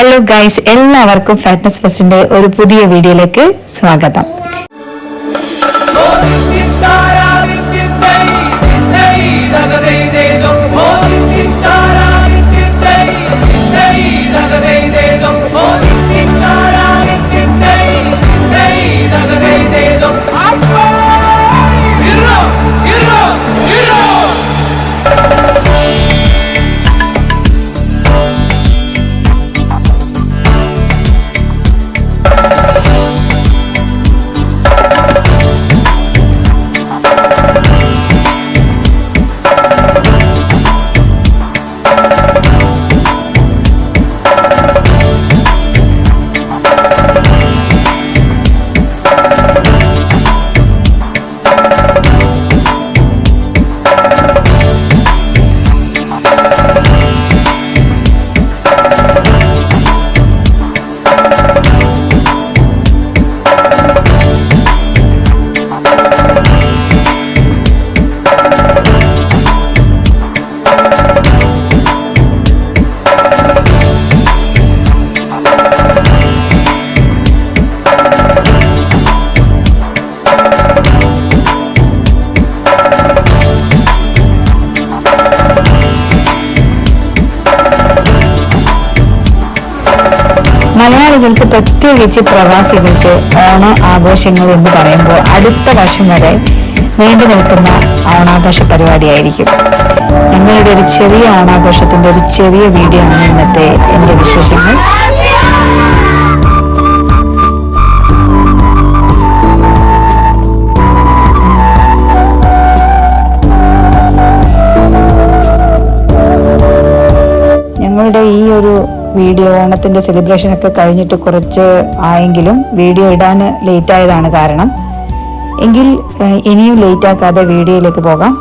Hello guys, എല്ലാവർക്കും fatness ഫെസ്റ്റിന്റെ ഒരു പുതിയ വീഡിയോയിലേക്ക് സ്വാഗതം. മലയാളികൾക്ക്, പ്രത്യേകിച്ച് പ്രവാസികൾക്ക് ഓണ ആഘോഷങ്ങൾ എന്ന് പറയുമ്പോൾ അടുത്ത വർഷം വരെ നീണ്ടു നിൽക്കുന്ന ഓണാഘോഷ പരിപാടിയായിരിക്കും. ഞങ്ങളുടെ ഒരു ചെറിയ ഓണാഘോഷത്തിന്റെ ഒരു ചെറിയ വീഡിയോ ആണ് ഇന്നത്തെ എൻ്റെ വിശേഷങ്ങൾ. ഞങ്ങളുടെ ഈ ഒരു വീഡിയോ ഓണത്തിന്റെ സെലിബ്രേഷൻ ഒക്കെ കഴിഞ്ഞിട്ട് കുറച്ച് ആയെങ്കിലും വീഡിയോ ഇടാൻ ലേറ്റ് ആയതാണ് കാരണം. എങ്കിൽ ഇനിയും ലേറ്റ് ആക്കാതെ വീഡിയോയിലേക്ക് പോകാം.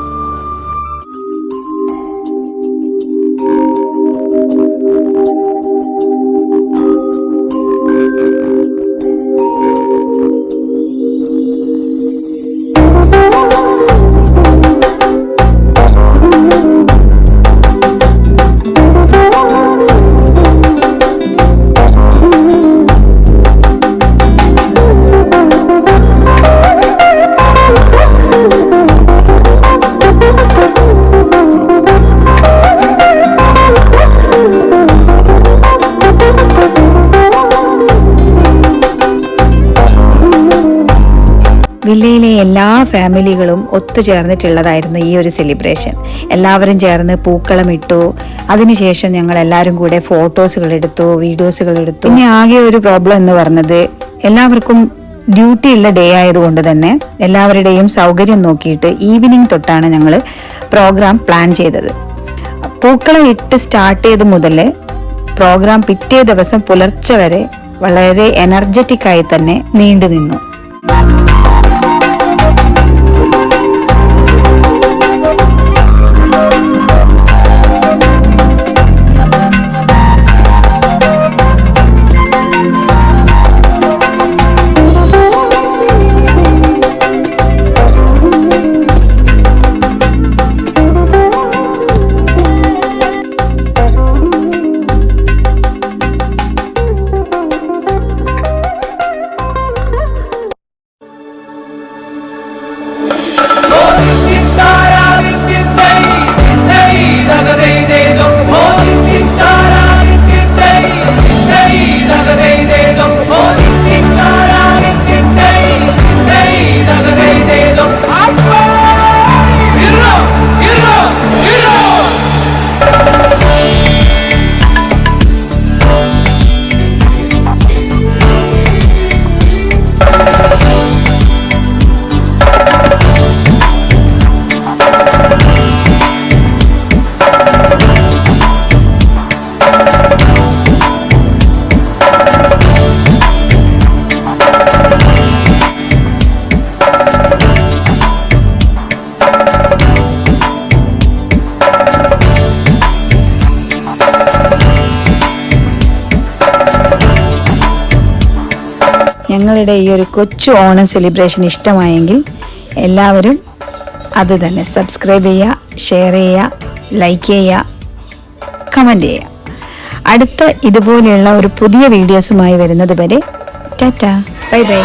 വില്ലയിലെ എല്ലാ ഫാമിലികളും ഒത്തുചേർന്നിട്ടുള്ളതായിരുന്നു ഈ ഒരു സെലിബ്രേഷൻ. എല്ലാവരും ചേർന്ന് പൂക്കളം ഇട്ടു. അതിനുശേഷം ഞങ്ങൾ എല്ലാവരും കൂടെ ഫോട്ടോസുകൾ എടുത്തു, വീഡിയോസുകൾ എടുത്തു. പിന്നെ ആകെ ഒരു പ്രോബ്ലം എന്ന് പറഞ്ഞത്, എല്ലാവർക്കും ഡ്യൂട്ടി ഉള്ള ഡേ ആയതുകൊണ്ട് തന്നെ എല്ലാവരുടെയും സൗകര്യം നോക്കിയിട്ട് ഈവനിങ് തൊട്ടാണ് ഞങ്ങൾ പ്രോഗ്രാം പ്ലാൻ ചെയ്തത്. പൂക്കളം ഇട്ട് സ്റ്റാർട്ട് ചെയ്ത് മുതൽ പ്രോഗ്രാം പിറ്റേ ദിവസം പുലർച്ചെ വരെ വളരെ എനർജറ്റിക് ആയി തന്നെ നീണ്ടു നിന്നു. ഞങ്ങളുടെ ഈ ഒരു കൊച്ചു ഓണം സെലിബ്രേഷൻ ഇഷ്ടമായെങ്കിൽ എല്ലാവരും അത് തന്നെ സബ്സ്ക്രൈബ് ചെയ്യുക, ഷെയർ ചെയ്യുക, ലൈക്ക് ചെയ്യുക, കമൻറ്റ് ചെയ്യുക. അടുത്ത ഇതുപോലെയുള്ള ഒരു പുതിയ വീഡിയോസുമായി വരുന്നത് വരെ ടാറ്റാ, ബൈ ബൈ.